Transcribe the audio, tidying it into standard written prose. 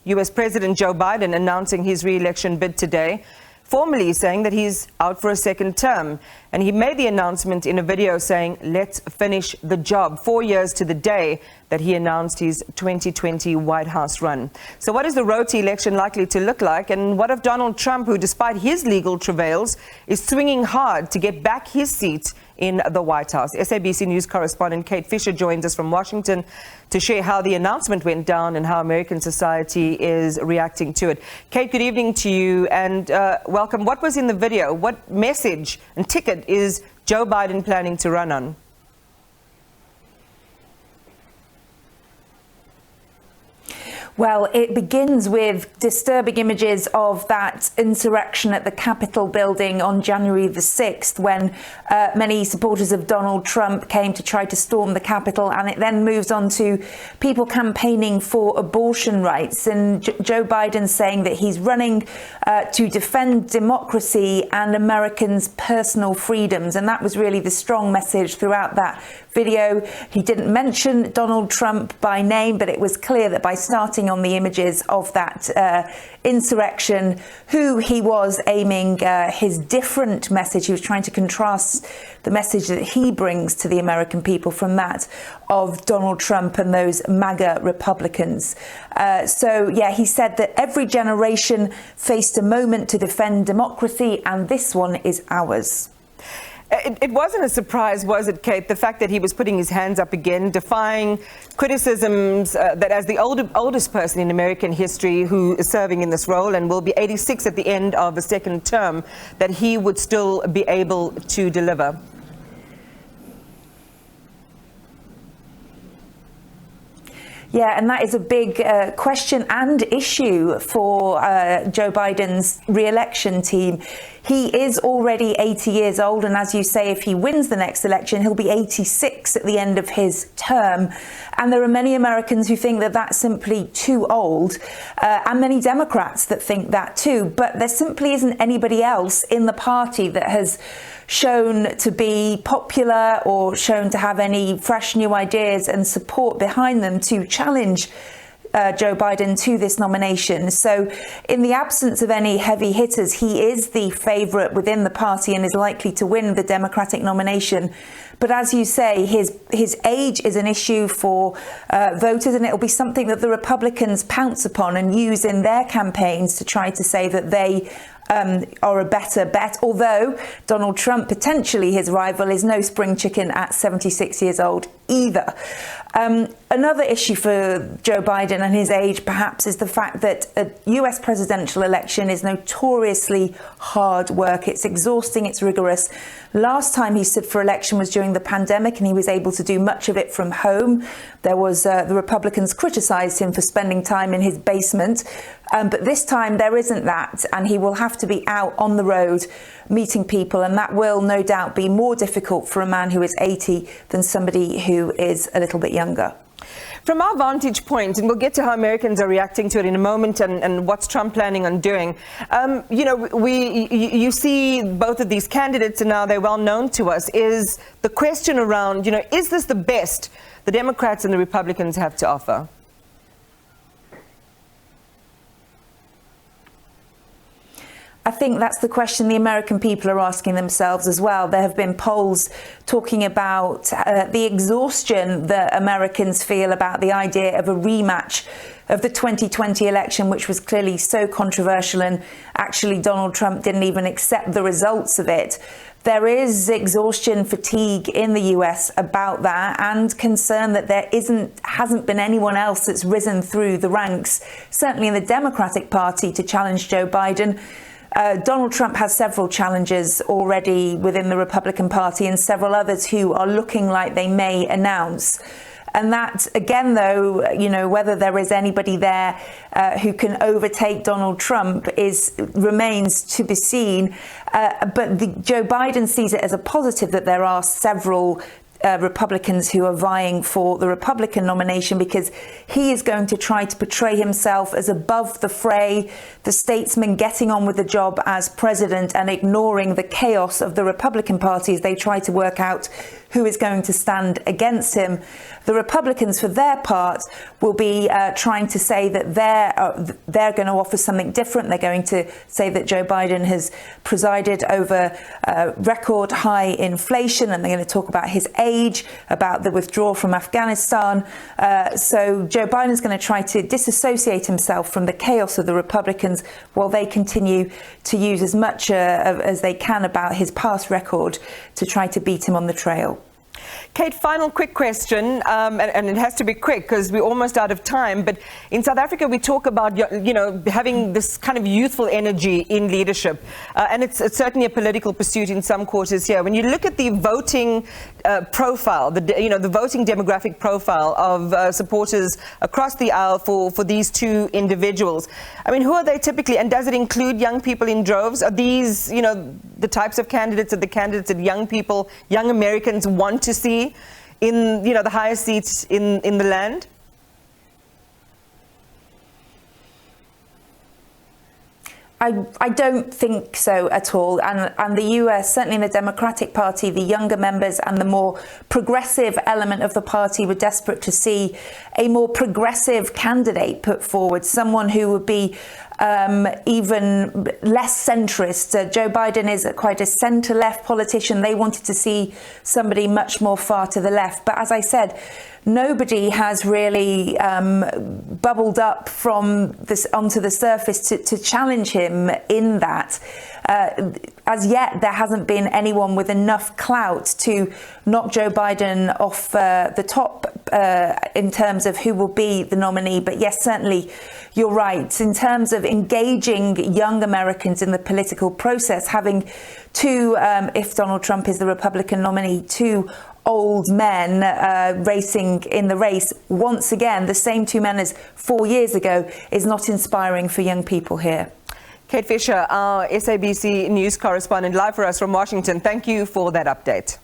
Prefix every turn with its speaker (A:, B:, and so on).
A: U.S. President Joe Biden announcing his re-election bid today, formally saying that he's out for a second term. And he made the announcement in a video saying, "Let's finish the job," 4 years to the day that he announced his 2020 White House run. So what is the road to election likely to look like? And what of Donald Trump, who, despite his legal travails, is swinging hard to get back his seat in the White House? SABC News correspondent Kate Fisher joins us from Washington to share how the announcement went down and how American society is reacting to it. Kate, good evening to you and welcome. What was in the video? What message and ticket is Joe Biden planning to run on?
B: Well, it begins with disturbing images of that insurrection at the Capitol building on January the 6th, when many supporters of Donald Trump came to try to storm the Capitol, and it then moves on to people campaigning for abortion rights, and Joe Biden saying that he's running to defend democracy and Americans' personal freedoms, and that was really the strong message throughout that video. He didn't mention Donald Trump by name, but it was clear that by starting on the images of that insurrection, who he was aiming his different message. He was trying to contrast the message that he brings to the American people from that of Donald Trump and those MAGA Republicans. So, yeah, he said that every generation faced a moment to defend democracy, and this one is ours.
A: It wasn't a surprise, was it, Kate, the fact that he was putting his hands up again, defying criticisms that as the oldest person in American history who is serving in this role and will be 86 at the end of a second term, that he would still be able to deliver?
B: Yeah, and that is a big question and issue for Joe Biden's re-election team. He is already 80 years old, and as you say, if he wins the next election, he'll be 86 at the end of his term. And there are many Americans who think that that's simply too old, and many Democrats that think that too. But there simply isn't anybody else in the party that has shown to be popular or shown to have any fresh new ideas and support behind them to challenge Joe Biden to this nomination. So in the absence of any heavy hitters, he is the favourite within the party and is likely to win the Democratic nomination. But as you say, his age is an issue for voters, and it'll be something that the Republicans pounce upon and use in their campaigns to try to say that they are a better bet, although Donald Trump, potentially his rival, is no spring chicken at 76 years old either. Another issue for Joe Biden and his age, perhaps, is the fact that a US presidential election is notoriously hard work. It's exhausting, it's rigorous. Last time he stood for election was during the pandemic, and he was able to do much of it from home. There was the Republicans criticised him for spending time in his basement. But this time there isn't that, and he will have to be out on the road meeting people, and that will no doubt be more difficult for a man who is 80 than somebody who is a little bit younger.
A: From our vantage point, and we'll get to how Americans are reacting to it in a moment, and what's Trump planning on doing, you see both of these candidates, and now they're well known to us, is the question around, is this the best the Democrats and the Republicans have to offer?
B: I think that's the question the American people are asking themselves as well. There have been polls talking about the exhaustion that Americans feel about the idea of a rematch of the 2020 election, which was clearly so controversial, and actually Donald Trump didn't even accept the results of it. There is exhaustion, fatigue in the US about that, and concern that there hasn't been anyone else that's risen through the ranks, certainly in the Democratic Party, to challenge Joe Biden. Donald Trump has several challenges already within the Republican Party, and several others who are looking like they may announce. And that, again, though, whether there is anybody there who can overtake Donald Trump remains to be seen. But Joe Biden sees it as a positive that there are several Republicans who are vying for the Republican nomination, because he is going to try to portray himself as above the fray, the statesman getting on with the job as president and ignoring the chaos of the Republican Party as they try to work out who is going to stand against him. The Republicans, for their part, will be trying to say that they're going to offer something different. They're going to say that Joe Biden has presided over record high inflation, and they're going to talk about his age, about the withdrawal from Afghanistan. So Joe Biden's going to try to disassociate himself from the chaos of the Republicans while they continue to use as much as they can about his past record to try to beat him on the trail.
A: Kate, final quick question, and it has to be quick because we're almost out of time. But in South Africa, we talk about, having this kind of youthful energy in leadership. And it's certainly a political pursuit in some quarters here. When you look at the voting profile, the voting demographic profile of supporters across the aisle for these two individuals, I mean, who are they typically? And does it include young people in droves? Are these, the types of candidates that young people, young Americans want to see in the highest seats in the land?
B: I don't think so at all. And the US, certainly in the Democratic Party, the younger members and the more progressive element of the party were desperate to see a more progressive candidate put forward, someone who would be even less centrist. Joe Biden is quite a centre-left politician. They wanted to see somebody much more far to the left. But as I said, nobody has really bubbled up from this onto the surface to challenge him in that. As yet, there hasn't been anyone with enough clout to knock Joe Biden off the top in terms of who will be the nominee. But yes, certainly, you're right. In terms of engaging young Americans in the political process, having two, if Donald Trump is the Republican nominee, two old men racing in the race, once again, the same two men as 4 years ago, is not inspiring for young people here.
A: Kate Fisher, our SABC news correspondent, live for us from Washington. Thank you for that update.